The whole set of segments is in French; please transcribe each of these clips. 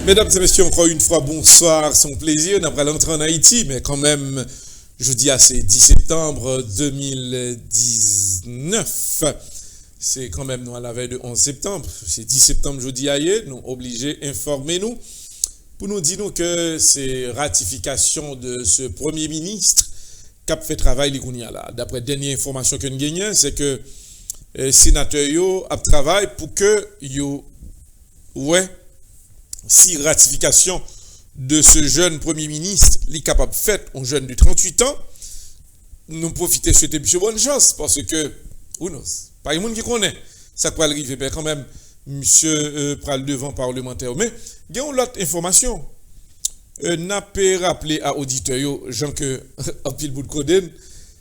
Mesdames et messieurs, encore une fois, bonsoir, c'est un plaisir. On a l'entrée en Haïti, mais quand même, je dis c'est 10 septembre 2019. C'est quand même nous à la veille de 11 septembre. C'est 10 septembre, je dis ailleurs, nous obligés d'informer nous pour nous dire que c'est ratification de ce Premier ministre qui a fait travail là. D'après dernière information que nous gagnons, c'est que les sénateurs a travaillé pour que si ratification de ce jeune Premier ministre est capable de faire, un jeune de 38 ans, nous profitons de souhaiter monsieur bonne chance parce que, pas le monde qui connaît, ça peut arriver, mais quand même, monsieur pral devant parlementaire. Mais, il y a une autre information. N'a pas rappelé à auditeurs, Jean que, en pile bout de coden,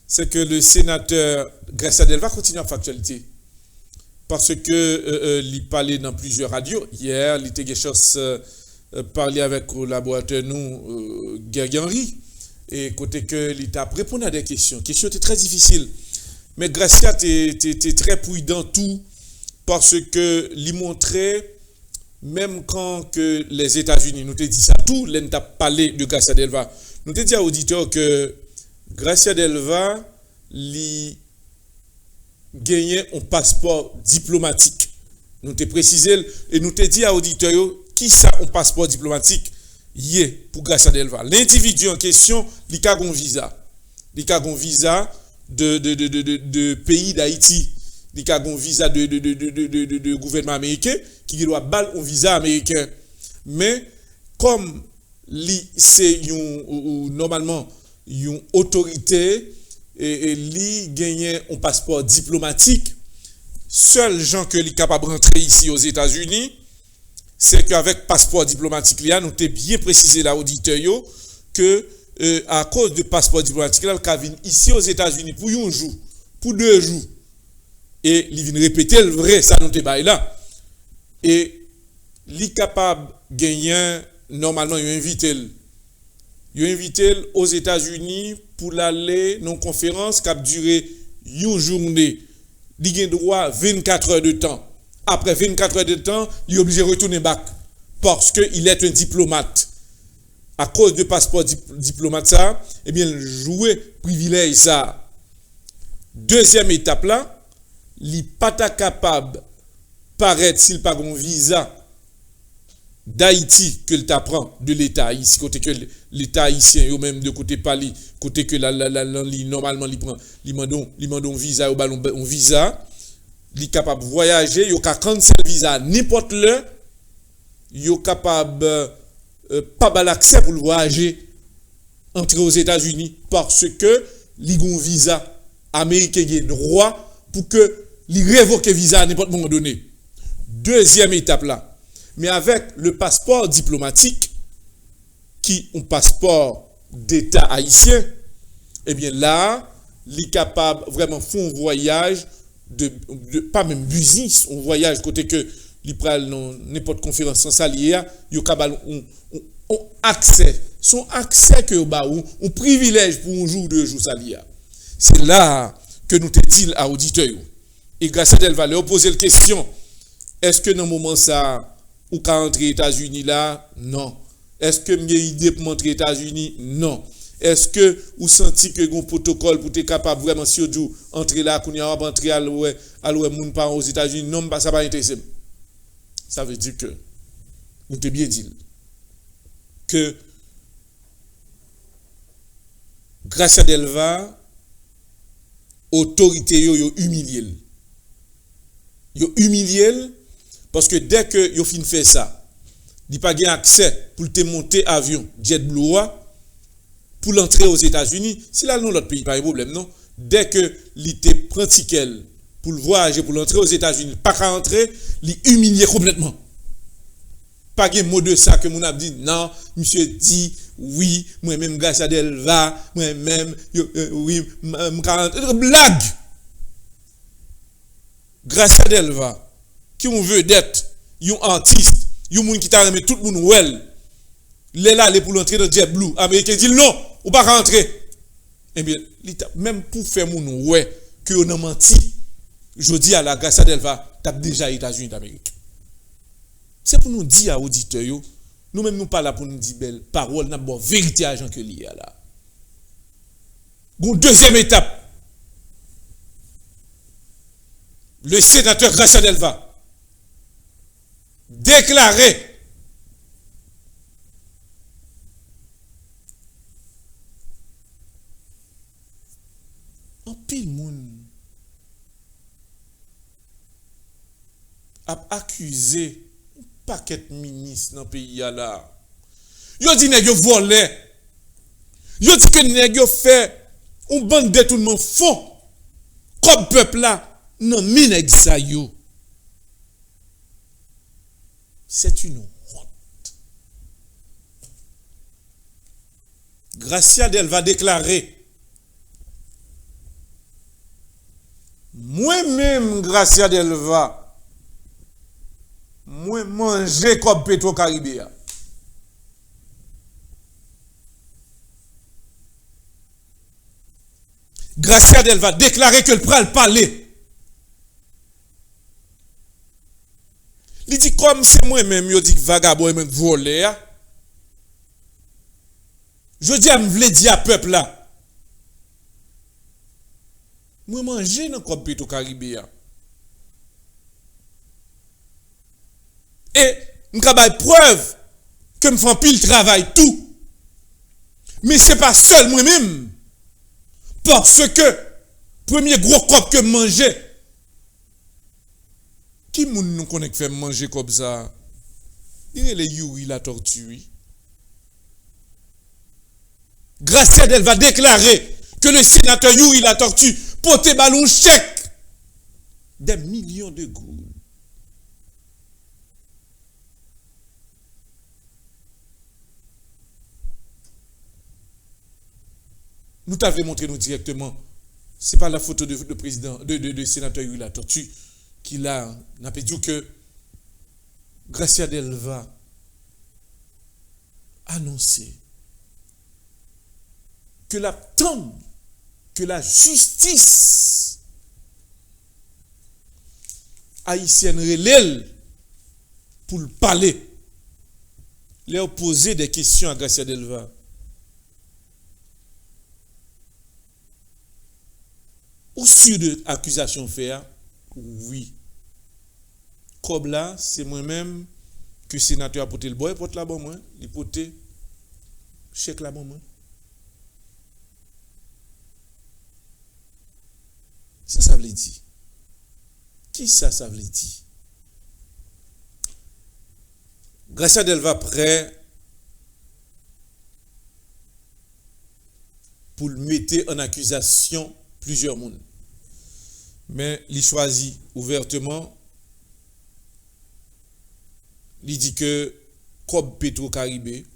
c'est que le sénateur Gracia Delva continue à faire actualité. Parce que il parlait dans plusieurs radios. Hier, il était quelque chose parler avec le collaborateur nous, Guergues Henry. Et côté que il t'a répondu à des questions. Questions étaient très difficiles. Mais Gracia était très prudent tout parce que il montrait même quand que les États-Unis nous te dit ça tout, l'on t'a parlé de Gracia Delva. Nous te dit à auditeurs que Gracia Delva gagner un passeport diplomatique. Nous te précisé et nous te dit à auditeurs qui ça un passeport diplomatique pour Gracia Delva. L'individu en question, il a un visa. Il a un visa de pays d'Haïti. Il a un visa de gouvernement américain qui doit battre un visa américain. Mais comme c'est normalement une autorité et lui gagner un passeport diplomatique, seul gens que lui capable de rentrer ici aux États-Unis, c'est qu'avec passeport diplomatique là, nous t'ai bien précisé là auditeur que à cause de passeport diplomatique là, il vient ici aux États-Unis pour un jour, pour 2 jours, et il vient répéter le vrai, ça nous t'ai bail là, et lui capable gagner normalement il invité aux États-Unis pour l'aller dans une conférence qui a duré une journée. Il a droit 24 heures de temps. Après 24 heures de temps, il est obligé de retourner back parce qu'il est un diplomate. À cause de passeport diplomate ça, eh bien, jouer privilège ça. Deuxième étape là, il n'est pas capable paraître s'il n'a pas un visa d'Haïti que le t'apprend de l'État ici côté que l'État haïtien ou même de côté Pali côté que normalement il demande un visa au ballon un visa il est capable de voyager il a cancel visa n'importe le il est capable pas l'accès pour le voyager entrer aux États-Unis parce que il a un visa américain qui est droit pour que il révoque visa à n'importe moment donné. Deuxième étape là. Mais avec le passeport diplomatique, qui est un passeport d'État haïtien, eh bien là, il est capable vraiment de faire un voyage, pas même business, un voyage côté que il prend n'importe conférence sans salier, il est capable un accès, son accès que un privilège pour un jour, 2 jours salier. C'est là que nous te dit à auditeurs. Et grâce à elle va leur poser la question, est-ce que dans le moment ça, ou qu'à entrer aux États-Unis là? Non. Est-ce que j'ai idée pour entrer aux États-Unis? Non. Est-ce que vous sentez que un protocole pour être capable vraiment si vous entrer là, qu'on y a entrer à l'ouest moun pas aux États-Unis? Non, ça va intéresser. Ça veut dire que vous te bien dit que Gracia Delva autorité yo humilié. Yo humilié parce que dès que yo fin fait ça, il pas gain accès pour te monter avion JetBlue pour l'entrer aux États-Unis. Si là non l'autre pays pas de problème non. Dès que il te prend ticket pour le voyager pour l'entrer aux États-Unis, pas qu'à entrer, il humilié complètement. Pas gain mot de ça que mon a dit non, monsieur dit oui, moi même Gracia Delva, moi même oui, blague. Gracia Delva qui on veut d'être un artiste, un monde qui t'a remis tout le monde well. Les là les pour l'entrer dans JetBlue, américain dit non, ou pas rentrer. Eh bien, même pour faire mon ouais que on a menti, je dis à la Gracia Delva, t'as déjà États-Unis d'Amérique. C'est pour nous dire à auditeurs Nous-mêmes, nous pas là pour nous dire belle parole, nous avons vérité à Jean que l'il y a là. Une deuxième étape. Le sénateur Gracia Delva déclaré en pile moun a accusé un paquet de ministres dans le pays là. Yo dit nèg yo volé. Yo dit que nèg yo fait un bande de tout le monde fond comme peuple là non mi nèg sa yo. C'est une honte. Gracia Delva déclaré moi-même, Gracia Delva, moi manger comme Petro-Caribéa. Gracia Delva déclaré que le pral parler. Il dit comme c'est moi-même, il dit que vagabond et volé. Je dis à me dire à peuple là. Moi manger dans comme Petro-Caribéa. Et je vais preuve que je fais pile travail tout. Mais ce n'est pas seul moi-même. Parce que premier gros cop que je mangeais. Qui nous connaît fait manger comme ça? Il est les Yuri la tortue. Gracia Delva déclarer que le sénateur Yuri la tortue porte ballon chèque des millions de gouttes. Nous t'avons montré nous directement. Ce n'est pas la photo de président, de sénateur Yuri la tortue qui n'a pas dit que Gracia Delva annoncé que la tombe, que la justice haïtienne relève pour le parler, leur poser des questions à Gracia Delva. Ou sur de accusations faites, oui. Comme là, c'est moi-même que le sénateur a porté le bois, il porte la bon moi, il porte chèque la bon moi. Ça veut dire. Qui ça veut dire? Gracia Delva prêt pour le mettre en accusation plusieurs mondes. Mais il choisit ouvertement. Il dit que comme Petro-Caribé,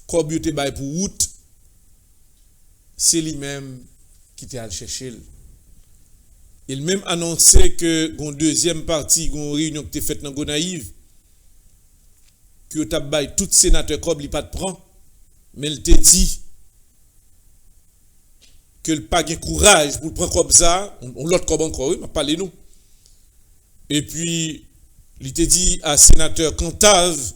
comme il était pour route, c'est lui-même qui était allé chercher. Il même annoncé que une deuxième partie, une réunion qui était faite dans Gonaïve, que tu as tout sénateur comme il pas de prend, mais il te dit que le pas de courage pour prendre comme ça, on l'autre comme encore, oui, mais parlez-nous. Et puis, il te dit à sénateur Cantave,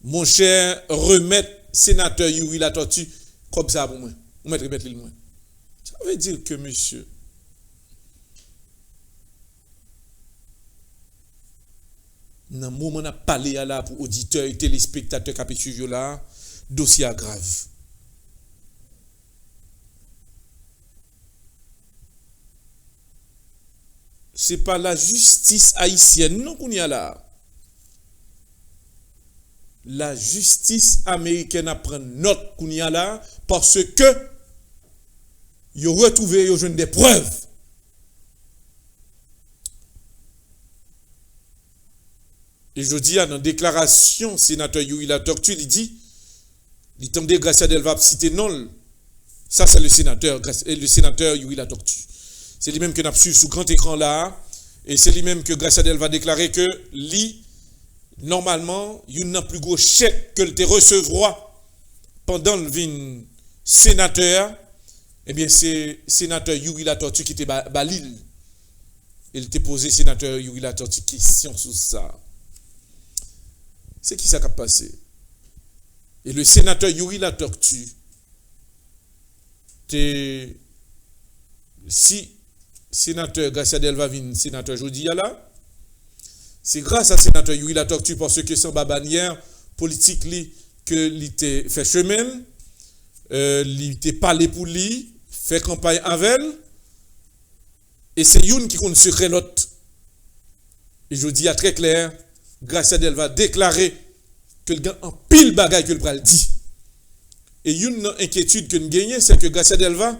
mon cher, remettre sénateur Yuri la tortue comme ça pour moi. On va remettre le moins. Ça veut dire que monsieur, dans le moment où on a parlé là pour auditeurs et téléspectateurs qui ont suivi là, dossier grave. Ce n'est pas la justice haïtienne, non, qu'on y a là. La justice américaine a pris note qu'on y a là parce que ils ont retrouvé, ils ont des preuves. Et je dis, dans la déclaration, sénateur Yuri la tortue, il dit, il tombe de Gracia Delva cité non. Ça, c'est le sénateur Yuri la tortue. C'est lui-même que nous avons suivi sous grand écran là. Et c'est lui-même que Gracia Delva déclaré que lui, normalement, il n'a plus gros chèque que le te recevra pendant le vin sénateur. Eh bien, c'est sénateur Yuri la tortue qui était balil. Il était posé sénateur Yuri la tortue question sur ça. C'est qui ça qui a passé? Et le sénateur Yuri La Tortue, si sénateur Gracia Delva vient sénateur jodi là, c'est grâce à sénateur Yuri La Tortue parce que sans bannière politique li que il fait chemin, il était parlé pour lui, fait campagne avec elle, et c'est une qui compte secret l'autre. Et je dis à très clair, Gracia Delva déclarer que le gars en pile bagaille que le pral dit. Et une inquiétude que nous gagnons, c'est que Gracia Delva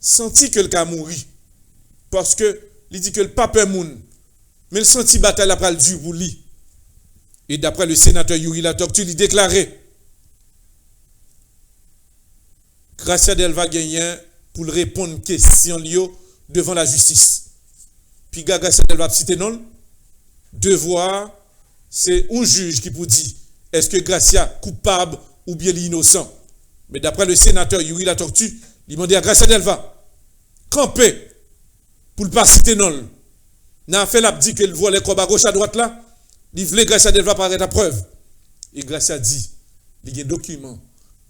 sentit que le cas mourit. Parce que il dit que le pape est moun. Mais le senti bataille la pral du pour lui. Et d'après le sénateur Yuri La Tortue, il déclarait Gracia Delva gagnait pour répondre question devant la justice. Puis Gracia Delva cité non, devoir c'est un juge qui vous dit est-ce que Gracia coupable ou bien innocent. Mais d'après le sénateur Yuri La Tortue, il demandait à Gracia Delva camper pour ne pas citer non. N'a fait la dit que le voit les combats à gauche à droite là, il voulait Gracia Delva paraître à preuve. Et Gracia dit il y a un document,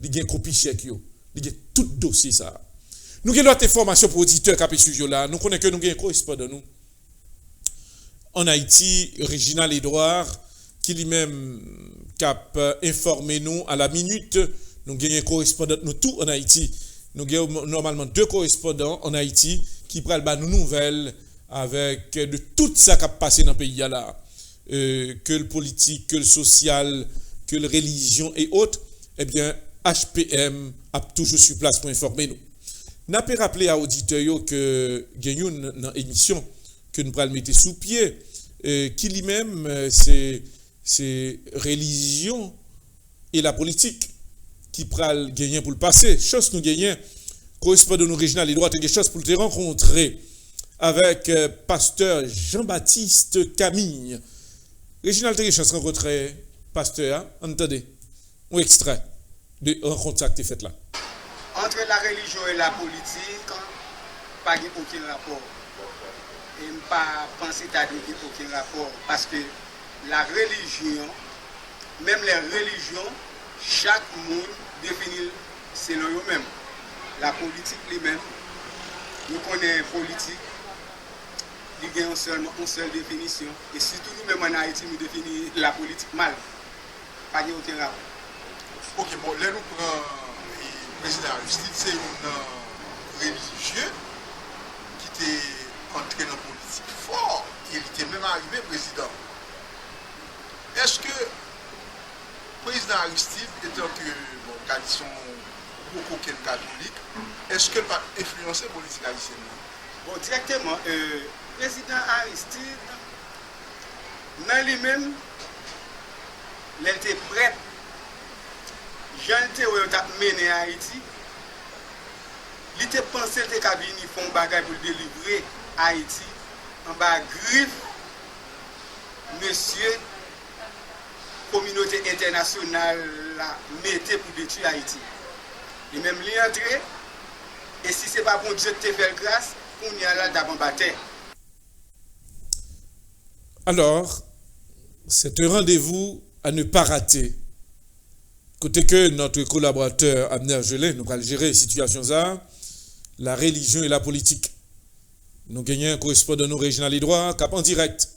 il y a un copie chèque, il y a tout dossier ça. Nous avons d'autres informations pour auditeurs qui suivent là. Nous connaissons que nous avons un correspondant nous. En Haïti, Réginald Edouard, qui lui-même cap informé nous à la minute. Nous avons un correspondant nous tout en Haïti. Nous avons normalement 2 correspondants en Haïti qui prennent nous nouvelles avec de tout ça qui a passé dans le pays là. Que le politique, que le social, que le religion et autres. Eh bien, HPM a toujours sur place pour informer nous. N'a pas rappelé à auditeurs que gagnons une émission que nous allons mettre sous pied, qui lui-même c'est religion et la politique qui pral gagner pour le passé. Chose nous gagnons correspondant nous régional, il doit avoir des choses pour te rencontrer avec pasteur Jean-Baptiste Camille. Réginald, tu as chance de rencontrer pasteur, entendez, un extrait de rencontre que tu as fait là. Entre la religion et la politique, pas aucun rapport. Et ne pas penser à dire aucun rapport. Parce que la religion, même les religions, chaque monde définit selon eux-mêmes. La politique lui-même, nous connaissons la politique, il y a une seule définition. Et surtout nous-mêmes en Haïti, nous définissons la politique mal. Pas aucun rapport. Ok, bon, là nous prenons le président Aristide, c'est un religieux qui était entré dans la politique fort. Il était même arrivé président. Est-ce que le président Aristide, étant que bon, tradition beaucoup catholique, est-ce qu'il va influencer la politique haïtienne? Bon, directement, le président Aristide, dans lui-même, il était prêt. Jean Théo a mené à Haïti. Il était pensé que Kabini font bagage pour délivrer Haïti en bas griffe monsieur communauté internationale la mettait pour détruire Haïti. Et même lui entré et si c'est pas bon Dieu te fait grâce, on y a là d'abord bataille. Alors, c'est un rendez-vous à ne pas rater. Côté que notre collaborateur Abner Gelin, nous allons gérer la situation ça, la religion et la politique. Nous gagnons un correspondant nous régional et droit cap en direct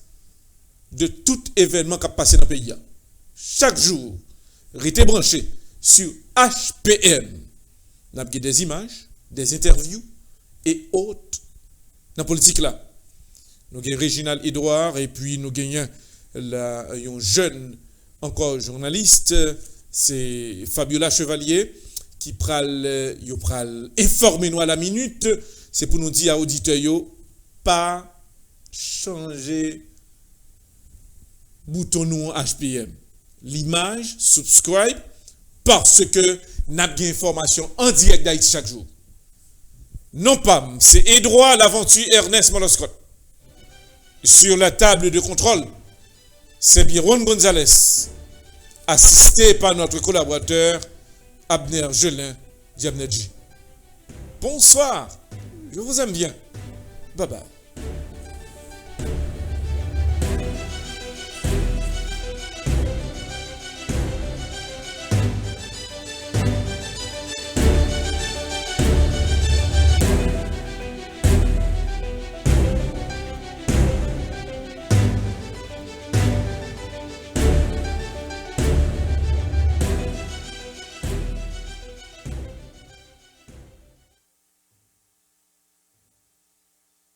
de tout événement qui a passé dans le pays. Chaque jour, restez branché sur HPM. Nous avons des images, des interviews et autres dans la politique là. Nous gagnons Réginald Edouard et puis nous gagnons un jeune encore journaliste. C'est Fabiola Chevalier qui pral informer nous à la minute. C'est pour nous dire à auditeurs pas changer bouton nous HPM. L'image, subscribe parce que nous avons des informations en direct d'Haïti chaque jour. Non pas, c'est Edouard l'aventure Ernest Moloscott. Sur la table de contrôle, c'est Biron Gonzalez. Assisté par notre collaborateur Abner Gelin Diabnedji. Bonsoir, je vous aime bien. Bye bye.